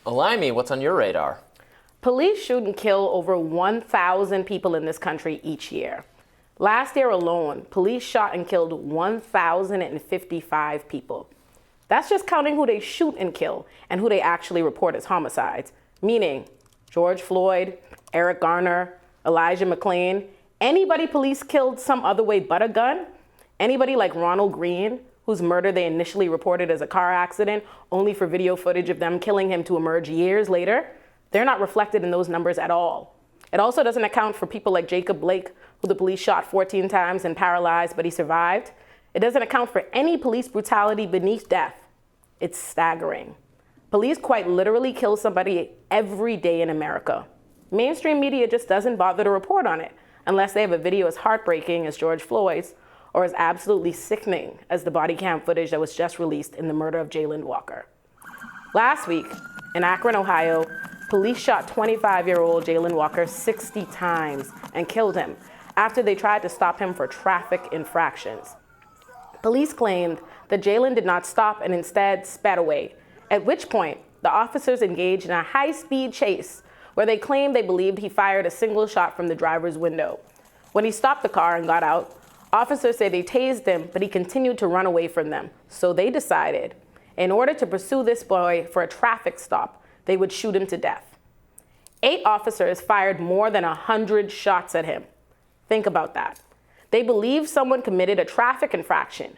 Olayemi, what's on your radar? Police shoot and kill over 1,000 people in this country each year. Last year alone, police shot and killed 1,055 people. That's just counting who they shoot and kill and who they actually report as homicides, meaning George Floyd, Eric Garner, Elijah McClain, anybody police killed some other way but a gun, anybody like Ronald Green, whose murder they initially reported as a car accident, only for video footage of them killing him to emerge years later, they're not reflected in those numbers at all. It also doesn't account for people like Jacob Blake, who the police shot 14 times and paralyzed, but he survived. It doesn't account for any police brutality beneath death. It's staggering. Police quite literally kill somebody every day in America. Mainstream media just doesn't bother to report on it unless they have a video as heartbreaking as George Floyd's or as absolutely sickening as the body cam footage that was just released in the murder of Jayland Walker. Last week, in Akron, Ohio, police shot 25-year-old Jayland Walker 60 times and killed him after they tried to stop him for traffic infractions. Police claimed that Jayland did not stop and instead sped away, at which point the officers engaged in a high-speed chase where they claimed they believed he fired a single shot from the driver's window. When he stopped the car and got out, officers say they tased him, but he continued to run away from them. So they decided, in order to pursue this boy for a traffic stop, they would shoot him to death. 8 officers fired more than 100 shots at him. Think about that. They believed someone committed a traffic infraction.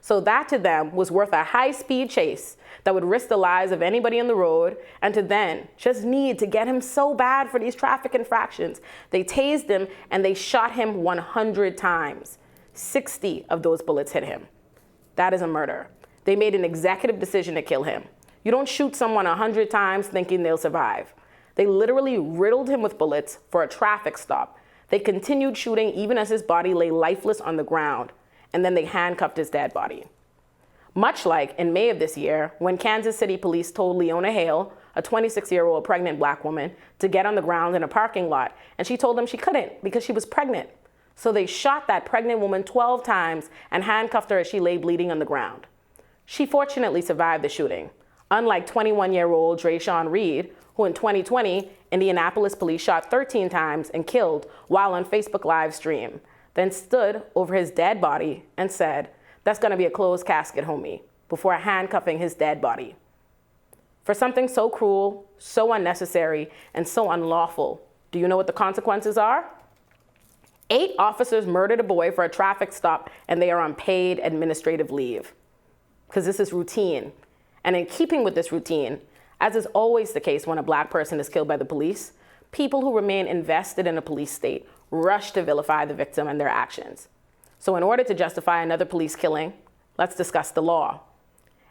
So that to them was worth a high-speed chase that would risk the lives of anybody on the road, and to then just need to get him so bad for these traffic infractions. They tased him and they shot him 100 times. 60 of those bullets hit him. That is a murder. They made an executive decision to kill him. You don't shoot someone 100 times thinking they'll survive. They literally riddled him with bullets for a traffic stop. They continued shooting even as his body lay lifeless on the ground, and then they handcuffed his dead body. Much like in May of this year, when Kansas City police told Leona Hale, a 26-year-old pregnant black woman, to get on the ground in a parking lot, and she told them she couldn't because she was pregnant. So they shot that pregnant woman 12 times and handcuffed her as she lay bleeding on the ground. She fortunately survived the shooting, unlike 21-year-old Drayshawn Reed, who in 2020, Indianapolis police shot 13 times and killed while on Facebook live stream, then stood over his dead body and said, "That's gonna be a closed casket, homie," before handcuffing his dead body. For something so cruel, so unnecessary, and so unlawful, do you know what the consequences are? 8 officers murdered a boy for a traffic stop, and they are on paid administrative leave. Because this is routine. And in keeping with this routine, as is always the case when a black person is killed by the police, people who remain invested in a police state rush to vilify the victim and their actions. So in order to justify another police killing, let's discuss the law.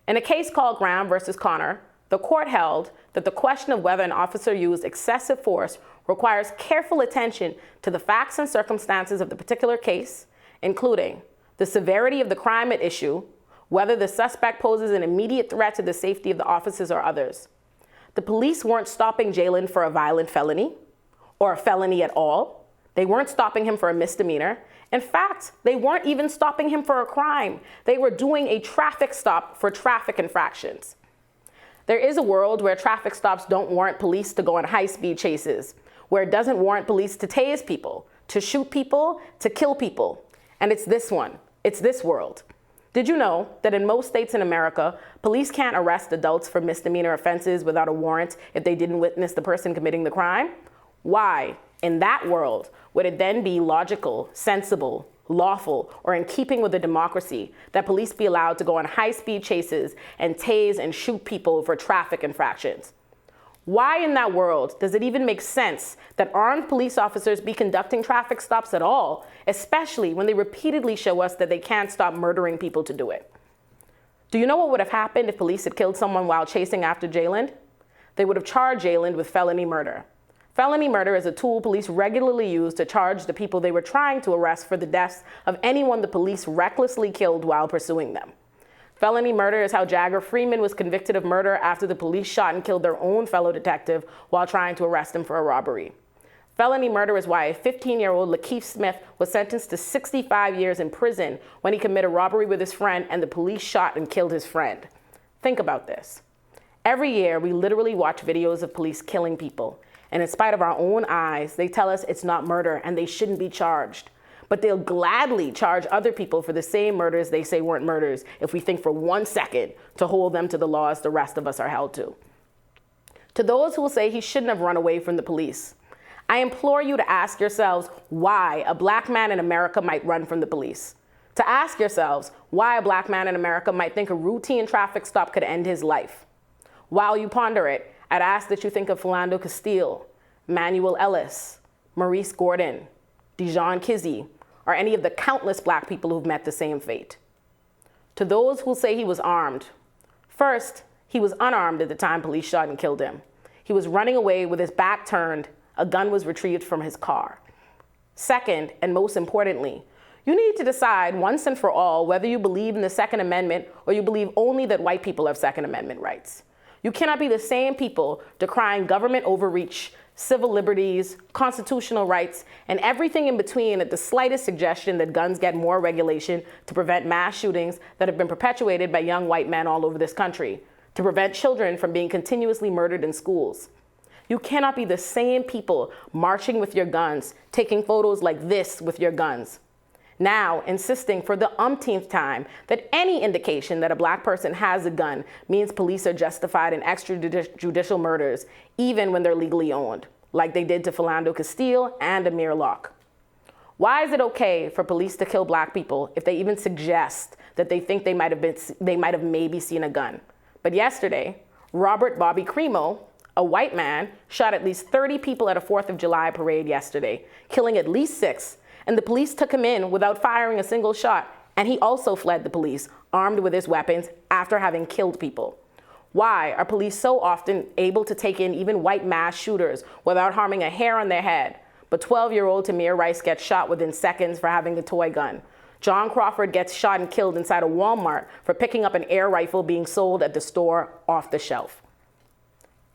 In a case called Graham versus Connor, the court held that the question of whether an officer used excessive force requires careful attention to the facts and circumstances of the particular case, including the severity of the crime at issue, whether the suspect poses an immediate threat to the safety of the officers or others. The police weren't stopping Jayland for a violent felony or a felony at all. They weren't stopping him for a misdemeanor. In fact, they weren't even stopping him for a crime. They were doing a traffic stop for traffic infractions. There is a world where traffic stops don't warrant police to go on high-speed chases, where it doesn't warrant police to tase people, to shoot people, to kill people. And it's this one. It's this world. Did you know that in most states in America, police can't arrest adults for misdemeanor offenses without a warrant if they didn't witness the person committing the crime? Why, in that world, would it then be logical, sensible, lawful, or in keeping with a democracy that police be allowed to go on high-speed chases and tase and shoot people for traffic infractions? Why in that world does it even make sense that armed police officers be conducting traffic stops at all, especially when they repeatedly show us that they can't stop murdering people to do it? Do you know what would have happened if police had killed someone while chasing after Jayland? They would have charged Jayland with felony murder. Felony murder is a tool police regularly use to charge the people they were trying to arrest for the deaths of anyone the police recklessly killed while pursuing them. Felony murder is how Jagger Freeman was convicted of murder after the police shot and killed their own fellow detective while trying to arrest him for a robbery. Felony murder is why a 15-year-old Lakeith Smith was sentenced to 65 years in prison when he committed a robbery with his friend and the police shot and killed his friend. Think about this. Every year, we literally watch videos of police killing people. And in spite of our own eyes, they tell us it's not murder and they shouldn't be charged. But they'll gladly charge other people for the same murders they say weren't murders if we think for 1 second to hold them to the laws the rest of us are held to. To those who will say he shouldn't have run away from the police, I implore you to ask yourselves why a black man in America might run from the police. To ask yourselves why a black man in America might think a routine traffic stop could end his life. While you ponder it, I'd ask that you think of Philando Castile, Manuel Ellis, Maurice Gordon, Dijon Kizzee, or any of the countless black people who've met the same fate. To those who say he was armed, first, he was unarmed at the time police shot and killed him. He was running away with his back turned. A gun was retrieved from his car. Second, and most importantly, you need to decide once and for all whether you believe in the Second Amendment or you believe only that white people have Second Amendment rights. You cannot be the same people decrying government overreach, civil liberties, constitutional rights, and everything in between at the slightest suggestion that guns get more regulation to prevent mass shootings that have been perpetuated by young white men all over this country, to prevent children from being continuously murdered in schools. You cannot be the same people marching with your guns, taking photos like this with your guns. Now, insisting for the umpteenth time that any indication that a black person has a gun means police are justified in extrajudicial murders, even when they're legally owned, like they did to Philando Castile and Amir Locke. Why is it okay for police to kill black people if they even suggest that they think they might have maybe seen a gun? But yesterday, Robert Bobby Crimo, a white man, shot at least 30 people at a 4th of July parade yesterday, killing at least 6. And the police took him in without firing a single shot, and he also fled the police, armed with his weapons, after having killed people. Why are police so often able to take in even white mass shooters without harming a hair on their head, but 12-year-old Tamir Rice gets shot within seconds for having a toy gun? John Crawford gets shot and killed inside a Walmart for picking up an air rifle being sold at the store off the shelf.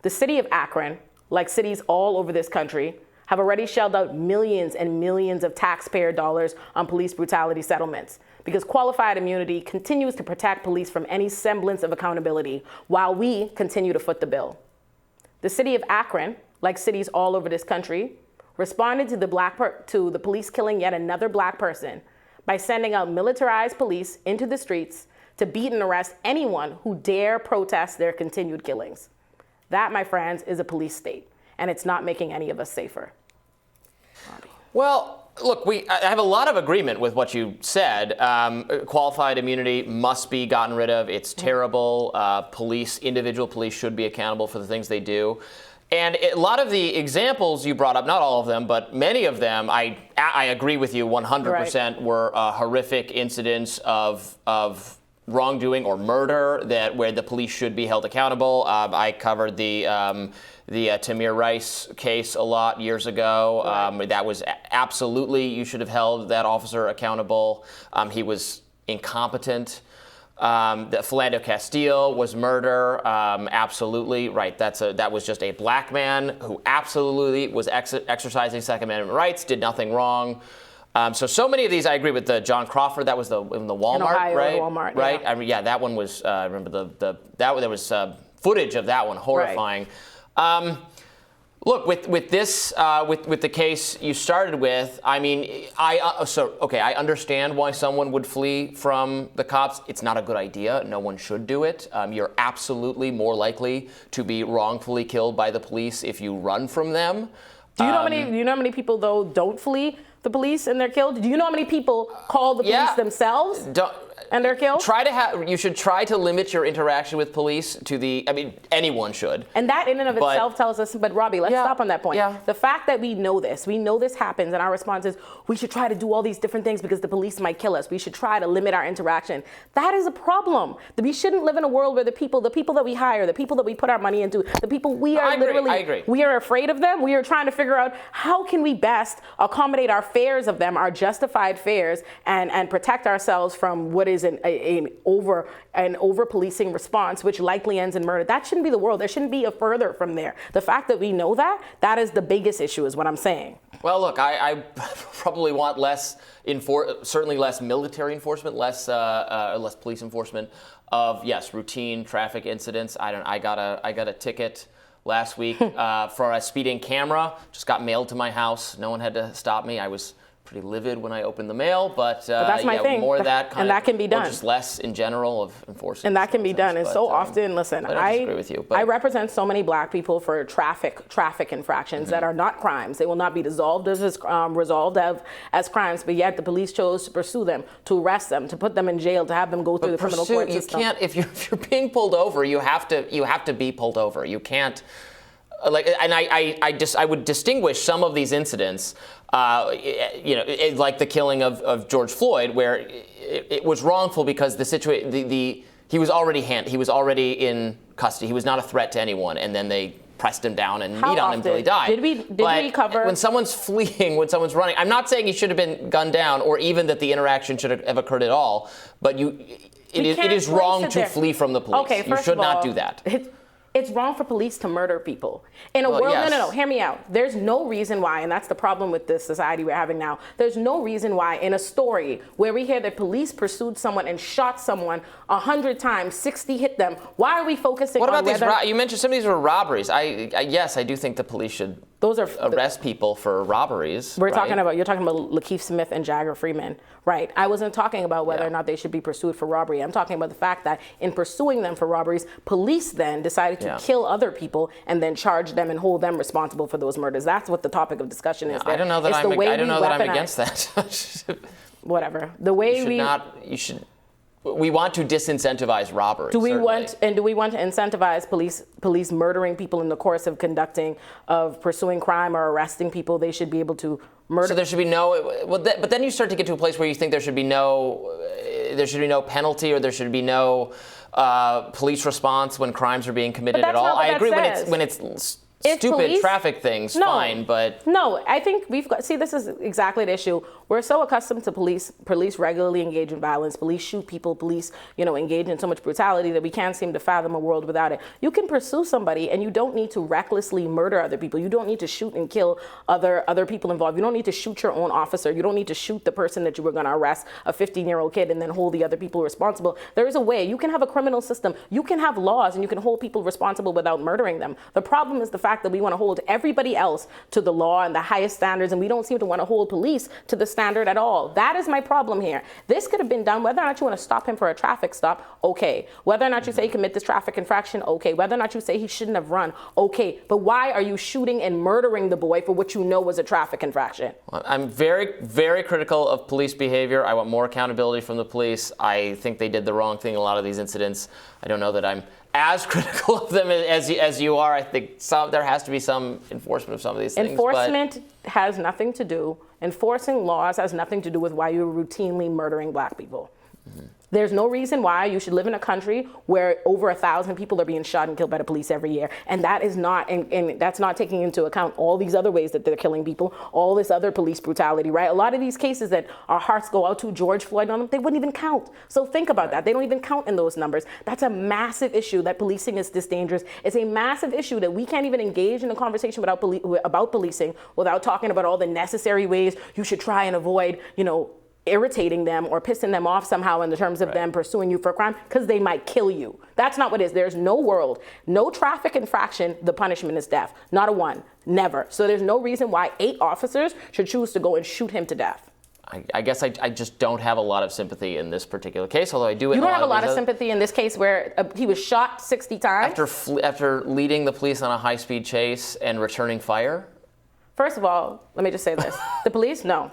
The city of Akron, like cities all over this country, have already shelled out millions and millions of taxpayer dollars on police brutality settlements because qualified immunity continues to protect police from any semblance of accountability while we continue to foot the bill. The city of Akron, like cities all over this country, responded to the police killing yet another black person by sending out militarized police into the streets to beat and arrest anyone who dare protest their continued killings. That, my friends, is a police state, and it's not making any of us safer. Well, look, I have a lot of agreement with what you said. Qualified immunity must be gotten rid of. It's terrible. Individual police should be accountable for the things they do. And a lot of the examples you brought up, not all of them, but many of them, I agree with you 100% were horrific incidents of wrongdoing or murder where the police should be held accountable. I covered the Tamir Rice case a lot years ago. That was absolutely, you should have held that officer accountable. He was incompetent. The Philando Castile was murder. Absolutely right. That was just a black man who absolutely was exercising Second Amendment rights, did nothing wrong. So many of these I agree with. The John Crawford, that was in the Walmart, in Ohio, right? Walmart, right. Yeah. I mean, yeah, that one was. I remember there was footage of that one, horrifying. Right. Look, with this, with the case you started with, I mean, I understand why someone would flee from the cops. It's not a good idea. No one should do it. You're absolutely more likely to be wrongfully killed by the police if you run from them. Do you know how many people though don't flee the police and they're killed? Do you know how many people call the police themselves? And they're killed? You should try to limit your interaction with police to anyone should. And that in and of itself tells us, but Robbie, let's stop on that point. Yeah. The fact that we know this happens, and our response is, we should try to do all these different things because the police might kill us. We should try to limit our interaction. That is a problem. We shouldn't live in a world where the people that we hire, the people that we put our money into, the people we are I agree. We are afraid of them. We are trying to figure out how can we best accommodate our fears of them, our justified fears, and protect ourselves from what is an over policing response, which likely ends in murder. That shouldn't be the world. There shouldn't be a further from there. The fact that we know that is the biggest issue, is what I'm saying. Well, look, I probably want certainly less military enforcement, less police enforcement of, yes, routine traffic incidents. I got a ticket last week for a speeding camera. Just got mailed to my house. No one had to stop me. I was pretty livid when I opened the mail, but that's my thing. More of that kind and that can be done. Or just less in general of enforcing. And that can be done. And so often, listen, I disagree with you, I represent so many black people for traffic infractions that are not crimes. They will not be resolved as crimes, but yet the police chose to pursue them, to arrest them, to put them in jail, to have them go through the criminal court system. You can't, if you're being pulled over, you have to be pulled over. You can't. I would distinguish some of these incidents, like the killing of George Floyd, where it was wrongful because he was already in custody. He was not a threat to anyone, and then they pressed him down and kneed on him until he died. Did we cover when someone's fleeing, when someone's running? I'm not saying he should have been gunned down, or even that the interaction should have occurred at all. But it is wrong to flee from the police. Okay, you should not do that. It's wrong for police to murder people. In a world, yes. No, hear me out. There's no reason why, and that's the problem with this society we're having now. There's no reason why in a story where we hear that police pursued someone and shot someone 100 times, 60 hit them, why are we focusing on these? You mentioned some of these were robberies. Yes, I do think the police should arrest people for robberies. You're talking about Lakeith Smith and Jagger Freeman, right? I wasn't talking about whether or not they should be pursued for robbery. I'm talking about the fact that in pursuing them for robberies, police then decided to kill other people and then charge them and hold them responsible for those murders. That's what the topic of discussion is. I don't know that I'm against that. Whatever. The way we want to disincentivize robbery. Do we want to incentivize police murdering people in the course of pursuing crime or arresting people? They should be able to murder. So there should be but then you start to get to a place where you think there should be no penalty, or there should be no police response when crimes are being committed at all. I agree when it's stupid traffic things, fine, but no, I think this is exactly the issue. We're so accustomed to police regularly engage in violence, police shoot people, police, engage in so much brutality that we can't seem to fathom a world without it. You can pursue somebody and you don't need to recklessly murder other people. You don't need to shoot and kill other people involved. You don't need to shoot your own officer. You don't need to shoot the person that you were going to arrest, a 15-year-old kid, and then hold the other people responsible. There is a way. You can have a criminal system. You can have laws and you can hold people responsible without murdering them. The problem is the fact that we want to hold everybody else to the law and the highest standards, and we don't seem to want to hold police to the standard at all. That is my problem here. This could have been done, whether or not you want to stop him for a traffic stop, okay. Whether or not you say he commit this traffic infraction, okay. Whether or not you say he shouldn't have run, okay. But why are you shooting and murdering the boy for what you know was a traffic infraction? I'm very, very critical of police behavior. I want more accountability from the police. I think they did the wrong thing in a lot of these incidents. I don't know that I'm as critical of them as you are. I think there has to be some enforcement of some of these things. Enforcement has nothing to do. Enforcing laws has nothing to do with why you're routinely murdering black people. Mm-hmm. There's no reason why you should live in a country where over 1,000 people are being shot and killed by the police every year. And that is not, and that's not taking into account all these other ways that they're killing people, all this other police brutality, right? A lot of these cases that our hearts go out to George Floyd on them, they wouldn't even count. So think about that. They don't even count in those numbers. That's a massive issue that policing is this dangerous. It's a massive issue that we can't even engage in a conversation about policing without talking about all the necessary ways you should try and avoid, irritating them or pissing them off somehow in the terms of them pursuing you for a crime, because they might kill you. That's not what it is. There's no world, no traffic infraction, the punishment is death. Not a one, never. So there's no reason why 8 officers should choose to go and shoot him to death. I guess I just don't have a lot of sympathy in this particular case, although I do. You don't have a lot of sympathy in this case where he was shot 60 times? After leading the police on a high-speed chase and returning fire? First of all, let me just say this. The police, no.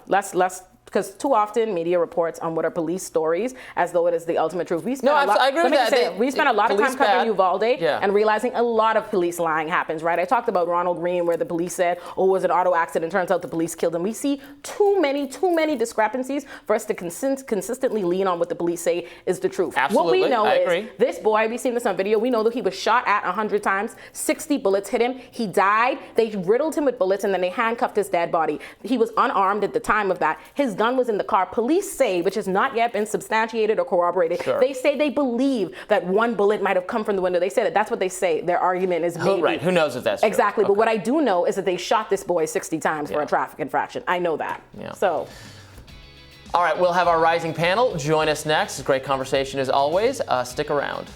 Because too often media reports on what are police stories as though it is the ultimate truth. We spend I agree with that. We spend a lot of time covering Uvalde and realizing a lot of police lying happens, right? I talked about Ronald Green, where the police said, it was an auto accident. Turns out the police killed him. We see too many discrepancies for us to consistently lean on what the police say is the truth. Absolutely. What we know is this boy, we've seen this on video, we know that he was shot at 100 times, 60 bullets hit him. He died. They riddled him with bullets and then they handcuffed his dead body. He was unarmed at the time of that. His gun gun was in the car. Police say, which has not yet been substantiated or corroborated, Sure. they say they believe that one bullet might have come from the window. They say that that's what they say. Their argument is maybe. Right. Who knows if that's true? Exactly. Okay. But what I do know is that they shot this boy 60 times for a traffic infraction. I know that. Yeah. So. All right, we'll have our rising panel join us next. It's a great conversation as always. Stick around.